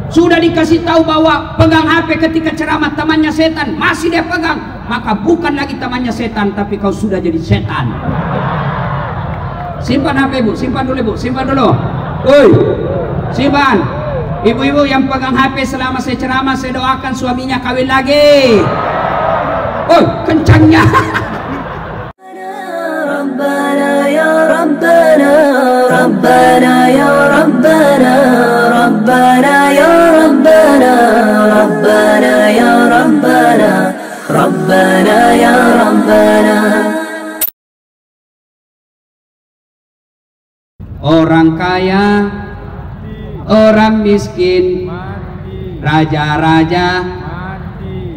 Sudah dikasih tahu bahwa pegang HP ketika ceramah temannya setan, masih dia pegang, maka bukan lagi temannya setan, tapi kau sudah jadi setan. Simpan HP bu, simpan dulu bu, simpan dulu. Woi, simpan. Ibu-ibu yang pegang HP selama saya ceramah, saya doakan suaminya kawin lagi. Oh, kencangnya. Rabbana ya Rabbana, Rabbana ya Rabbana, Rabbana ya Rabbana, Rabbana ya Rabbana, Rabbana ya Rabbana. Orang kaya, orang miskin, raja-raja,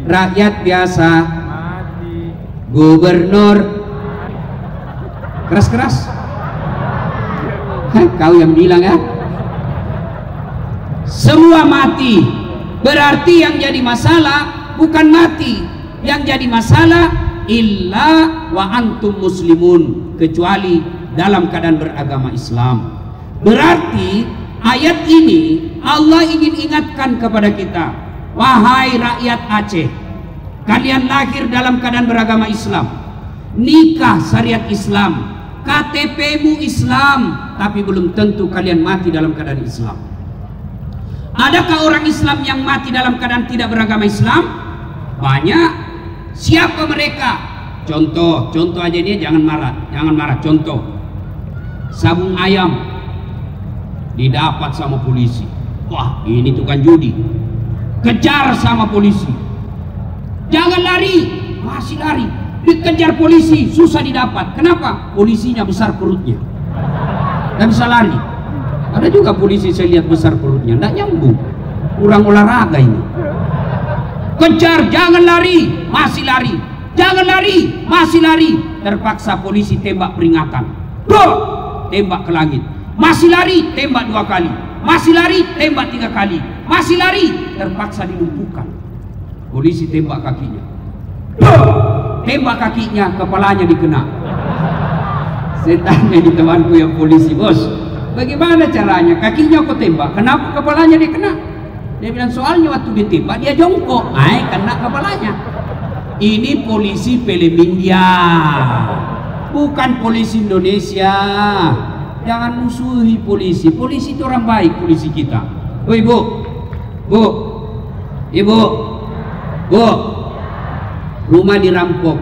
rakyat biasa, gubernur, keras-keras. Kau yang bilang ya. Semua mati. Berarti yang jadi masalah bukan mati, yang jadi masalah illa wa antum muslimun, kecuali dalam keadaan beragama Islam. Berarti ayat ini Allah ingin ingatkan kepada kita, wahai rakyat Aceh, kalian lahir dalam keadaan beragama Islam, nikah syariat Islam, KTP-mu Islam, tapi belum tentu kalian mati dalam keadaan Islam. Adakah orang Islam yang mati dalam keadaan tidak beragama Islam? Banyak. Siapa mereka? Contoh aja ini, jangan marah. Contoh, sabung ayam didapat sama polisi. Wah, ini tukang judi. Kejar sama polisi. Jangan lari, masih lari. Dikejar polisi, susah didapat. Kenapa? Polisinya besar perutnya, nggak bisa lari. Ada juga polisi saya lihat besar perutnya, nggak nyambung, kurang olahraga ini. Kejar, jangan lari, masih lari. Jangan lari, masih lari. Terpaksa polisi tembak peringatan. Bro! Tembak ke langit. Masih lari, tembak 2 kali. Masih lari, tembak 3 kali. Masih lari, terpaksa dilumpuhkan. Polisi tembak kakinya. Tembak kakinya, kepalanya dikena. Saya tanya di temanku yang polisi, bos, bagaimana caranya? Kakinya kok tembak, kenapa kepalanya dikena? Dia bilang, soalnya waktu ditembak dia jongkok, kena kepalanya. Ini polisi film India, bukan polisi Indonesia. Jangan musuhi polisi. Polisi itu orang baik, polisi kita. Oh ibu, rumah dirampok,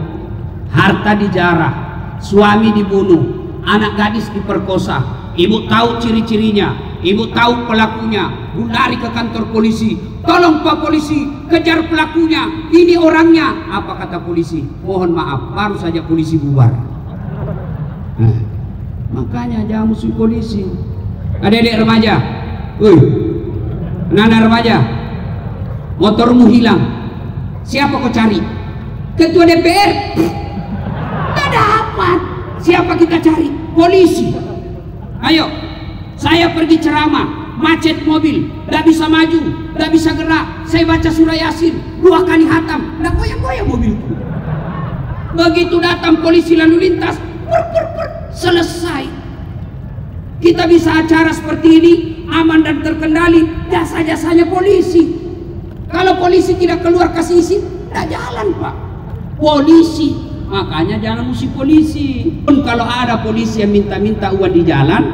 harta dijarah, suami dibunuh, anak gadis diperkosa. Ibu tahu ciri-cirinya, ibu tahu pelakunya. Bu lari ke kantor polisi, tolong pak polisi, kejar pelakunya, ini orangnya. Apa kata polisi? Mohon maaf, baru saja polisi bubar. Nah, makanya jangan musuh polisi. Adik-adik remaja, anak-anak remaja, motormu hilang, siapa kau cari? Ketua DPR? Tidak dapat. Siapa kita cari? Polisi. Ayo, saya pergi ceramah, macet mobil, tidak bisa maju, tidak bisa gerak. Saya baca surah Yasin 2 kali hatam, tidak goyang-goyang mobilku. Begitu datang polisi lalu lintas, selesai. Kita bisa acara seperti ini aman dan terkendali, jasa-jasanya polisi. Kalau polisi tidak keluar kasih izin, tidak jalan pak. Polisi, makanya jangan musuh polisi. Pun kalau ada polisi yang minta-minta uang di jalan,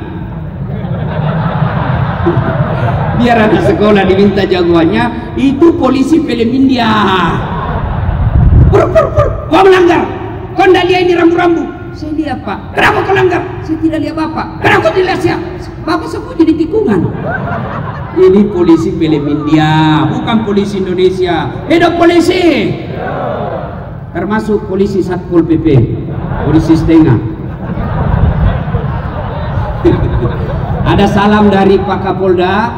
biar anak sekolah diminta jagoannya, itu polisi film India. Kau melanggar, kau tidak lihat ini rambu-rambu. Saya lihat pak. Kenapa kau langgar? Saya tidak lihat bapak. Kenapa kau tidak lihat? Bapak sembunyi di tikungan. Ini polisi film India, bukan polisi Indonesia. Hidup polisi. Termasuk polisi Satpol PP, polisi setengah. Ada salam dari Pak Kapolda.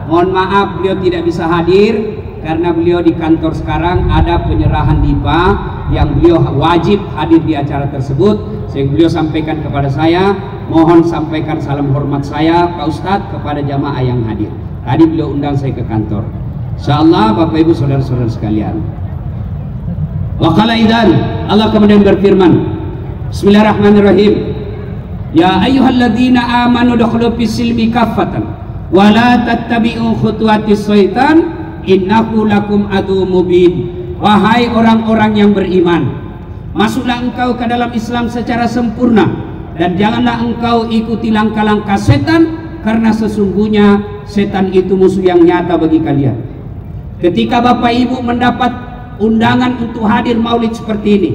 Mohon maaf beliau tidak bisa hadir karena beliau di kantor sekarang ada penyerahan DIPA yang beliau wajib hadir di acara tersebut. Sehingga beliau sampaikan kepada saya, mohon sampaikan salam hormat saya Pak Ustadz kepada jamaah yang hadir. Tadi beliau undang saya ke kantor. Insyaallah Bapak Ibu saudara-saudara sekalian. Wa qala idzan, Allah kemudian berfirman, Bismillahirrahmanirrahim. Ya ayyuhalladzina amanu dukhulu fis silmi kaffatan wala tattabi'u khutuwatis syaitan innahu lakum adu mubin. Wahai orang-orang yang beriman, masuklah engkau ke dalam Islam secara sempurna dan janganlah engkau ikuti langkah-langkah setan, karena sesungguhnya setan itu musuh yang nyata bagi kalian. Ketika Bapak Ibu mendapat undangan untuk hadir maulid seperti ini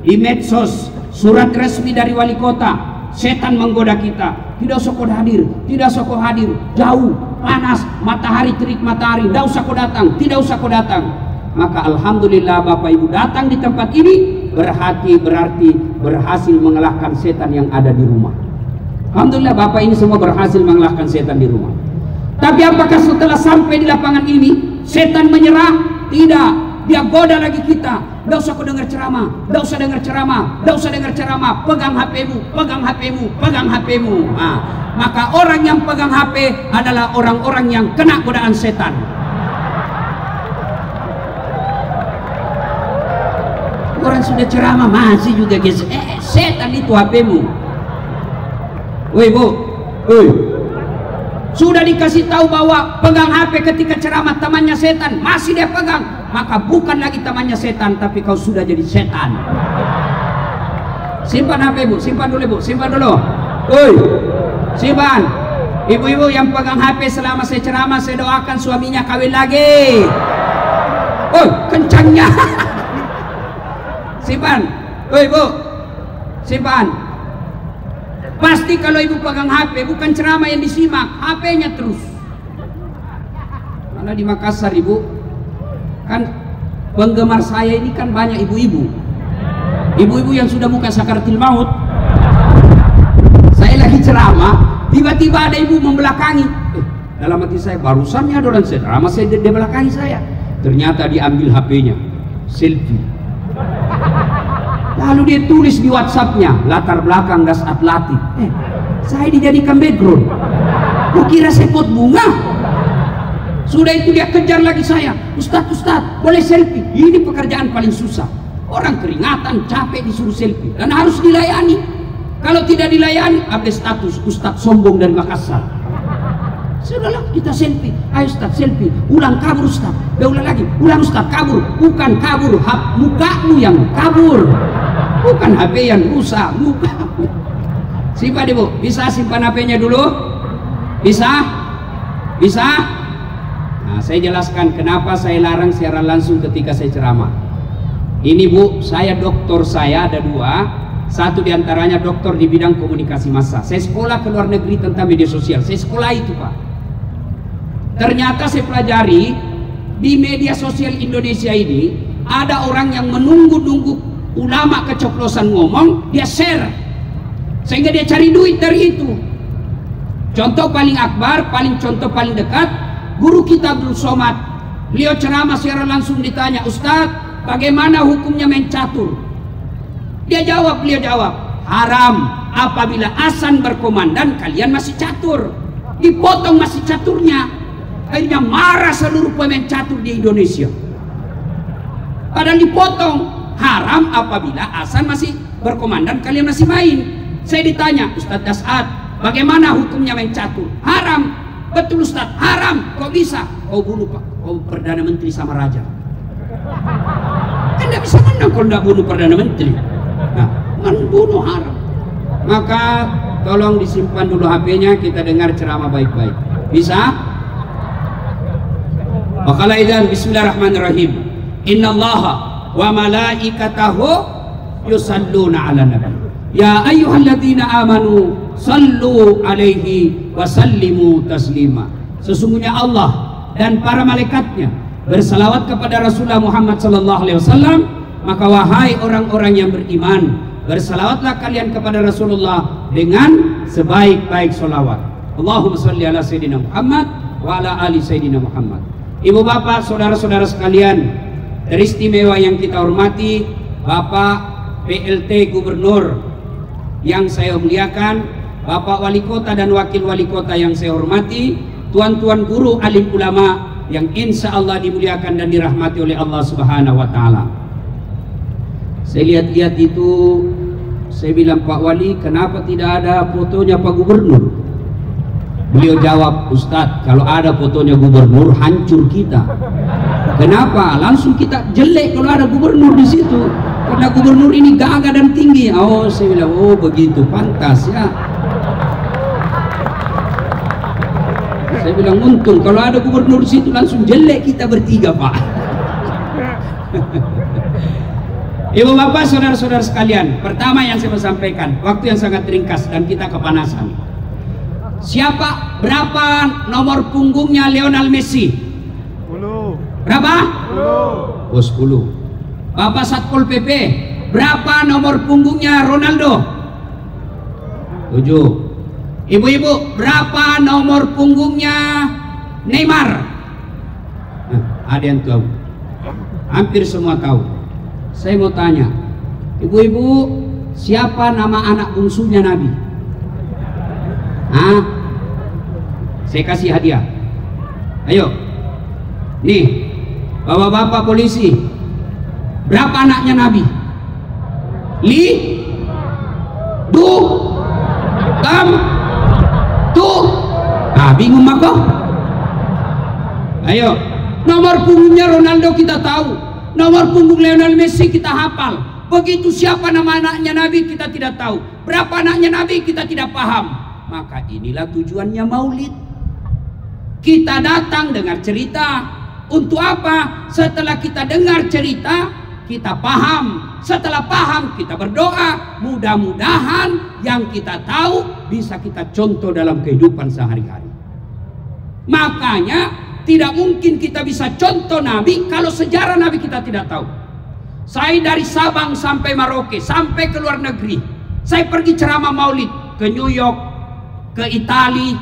di medsos, surat resmi dari wali kota, setan menggoda kita, tidak usah kau hadir, tidak usah kau hadir, jauh, panas, matahari, terik matahari, tidak usah kau datang, tidak usah kau datang. Maka alhamdulillah Bapak Ibu datang di tempat ini berarti berhasil mengalahkan setan yang ada di rumah. Alhamdulillah Bapak ini semua berhasil mengalahkan setan di rumah. Tapi apakah setelah sampai di lapangan ini setan menyerah? Tidak, dia goda lagi kita. Tidak usah kau dengar ceramah, tidak usah dengar ceramah, tidak usah dengar ceramah. Pegang HP-mu, pegang HP-mu, pegang HP-mu. Nah, maka orang yang pegang HP adalah orang-orang yang kena godaan setan. Orang sudah ceramah masih juga guys, setan itu HP-mu. Woi bu, woi, sudah dikasih tahu bahwa pegang HP ketika ceramah temannya setan, masih dia pegang, maka bukan lagi temannya setan, tapi kau sudah jadi setan. Simpan HP bu, simpan dulu bu, simpan dulu. Woi, simpan. Ibu-ibu yang pegang HP selama saya ceramah, saya doakan suaminya kawin lagi. Oh, kencangnya. Simpan. Woi bu, simpan. Pasti kalau ibu pegang HP bukan ceramah yang disimak, HP-nya terus. Karena di Makassar ibu, kan penggemar saya ini kan banyak ibu-ibu. Ibu-ibu yang sudah muka sakaratil maut. Saya lagi ceramah, tiba-tiba ada ibu membelakangi. Dalam hati saya, barusannya ada orang ceramah, saya di belakangi saya. Ternyata diambil HP-nya, selfie. Lalu dia tulis di WhatsApp-nya, latar belakang das atlatik. Saya dijadikan background. Kok kira saya pot bunga? Sudah itu dia kejar lagi saya. Ustadz, boleh selfie? Ini pekerjaan paling susah. Orang keringatan, capek disuruh selfie. Dan harus dilayani. Kalau tidak dilayani, update status Ustadz sombong dari Makassar. Sudahlah, kita selfie. Ayo Ustadz selfie. Ulang kabur Ustadz. Ulang lagi. Ulang Ustadz kabur. Bukan kabur, mukamu yang kabur. Bukan HP yang rusak, muka. Simpan ibu, bisa simpan HP-nya dulu? Bisa? Bisa? Nah, saya jelaskan kenapa saya larang siaran langsung ketika saya ceramah. Ini bu, saya doktor saya ada dua. Satu diantaranya doktor di bidang komunikasi massa. Saya sekolah ke luar negeri tentang media sosial. Saya sekolah itu pak. Ternyata saya pelajari di media sosial Indonesia ini ada orang yang menunggu-nunggu ulama kecoplosan ngomong, dia share sehingga dia cari duit dari itu. Contoh paling akbar, contoh paling dekat, guru kita Abdul Somad. Beliau ceramah secara langsung ditanya, Ustadz bagaimana hukumnya main catur? Beliau jawab, haram apabila azan berkomandan kalian masih catur. Dipotong masih caturnya. Akhirnya marah seluruh pemain catur di Indonesia. Padahal dipotong. Haram apabila azan masih berkomandan kalian masih main. Saya ditanya, Ustadz Das'ad bagaimana hukumnya main catur? Haram. Betul Ustadz, haram. Kok bisa? Kau bunuh pak, kau Perdana Menteri sama Raja. Kan tidak bisa menang kalau tidak bunuh Perdana Menteri. Nah, membunuh haram. Maka tolong disimpan dulu HP-nya, kita dengar ceramah baik-baik. Bisa? Wakala idzan bismillahirrahmanirrahim. Innallaha wa malaikatahu yusalluna ala nabi ya ayyuhalladzina amanu sallu alaihi wa sallimu taslima. Sesungguhnya Allah dan para malaikatnya bersalawat kepada Rasulullah Muhammad sallallahu alaihi wasallam, maka wahai orang-orang yang beriman, bersalawatlah kalian kepada Rasulullah dengan sebaik-baik salawat. Allahumma salli ala sayyidina Muhammad wa ala ali sayyidina Muhammad. Ibu bapak, saudara-saudara sekalian teristimewa yang kita hormati, Bapak PLT Gubernur yang saya muliakan, Bapak Wali Kota dan Wakil Wali Kota yang saya hormati, tuan-tuan guru alim ulama yang insya Allah dimuliakan dan dirahmati oleh Allah Subhanahu wa Ta'ala. Saya lihat-lihat itu, saya bilang Pak Wali, kenapa tidak ada fotonya Pak Gubernur? Beliau jawab, Ustadz, kalau ada fotonya gubernur hancur kita. Kenapa? Langsung kita jelek kalau ada gubernur di situ. Karena gubernur ini gagah dan tinggi. Oh, saya bilang, oh begitu, pantas ya. Saya bilang, untung kalau ada gubernur di situ langsung jelek kita bertiga, Pak. Ibu bapak, saudara-saudara sekalian, pertama yang saya mau sampaikan, waktu yang sangat ringkas dan kita kepanasan. Siapa, berapa nomor punggungnya Lionel Messi? 10. Berapa? 10. Oh, 10. Bapak Satpol PP, berapa nomor punggungnya Ronaldo? 7. Ibu-ibu, berapa nomor punggungnya Neymar? Nah, ada yang tahu? Hampir semua tahu. Saya mau tanya, ibu-ibu, siapa nama anak bungsunya Nabi? Hah? Saya kasih hadiah. Ayo. Nih, bapak-bapak polisi, berapa anaknya Nabi? Bingung mak kok? Ayo, nomor punggungnya Ronaldo kita tahu, nomor punggung Lionel Messi kita hafal. Begitu siapa nama anaknya Nabi kita tidak tahu, berapa anaknya Nabi kita tidak paham. Maka inilah tujuannya maulid. Kita datang dengar cerita. Untuk apa? Setelah kita dengar cerita, kita paham. Setelah paham, kita berdoa. Mudah-mudahan yang kita tahu bisa kita contoh dalam kehidupan sehari-hari. Makanya tidak mungkin kita bisa contoh Nabi kalau sejarah Nabi kita tidak tahu. Saya dari Sabang sampai Merauke, sampai ke luar negeri, saya pergi ceramah maulid ke New York, ke Italia,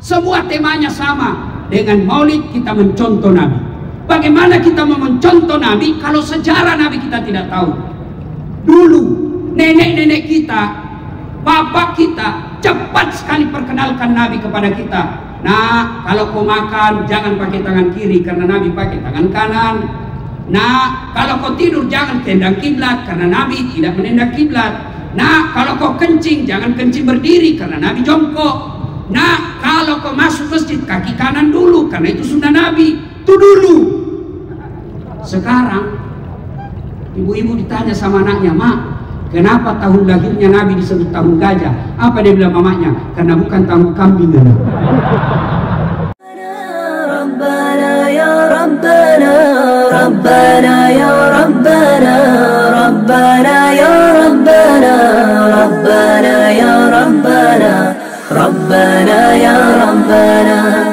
semua temanya sama. Dengan maulid kita mencontoh Nabi. Bagaimana kita mau mencontoh Nabi kalau sejarah Nabi kita tidak tahu? Dulu nenek-nenek kita, bapak kita cepat sekali perkenalkan Nabi kepada kita. Nah, kalau kau makan jangan pakai tangan kiri karena Nabi pakai tangan kanan. Nah, kalau kau tidur jangan tendang kiblat karena Nabi tidak menendang kiblat. Nah, kalau kau kencing jangan kencing berdiri karena Nabi jongkok. Nah, kalau kau masuk masjid kaki kanan dulu karena itu sunnah Nabi. Itu dulu. Sekarang ibu-ibu ditanya sama anaknya, "Mak, kenapa tahun lahirnya Nabi disebut tahun gajah?" Apa dia bilang mamanya? Karena bukan tahun kambing. ربنا يا ربنا ربنا يا ربنا ربنا يا ربنا ربنا يا ربنا ربنا يا ربنا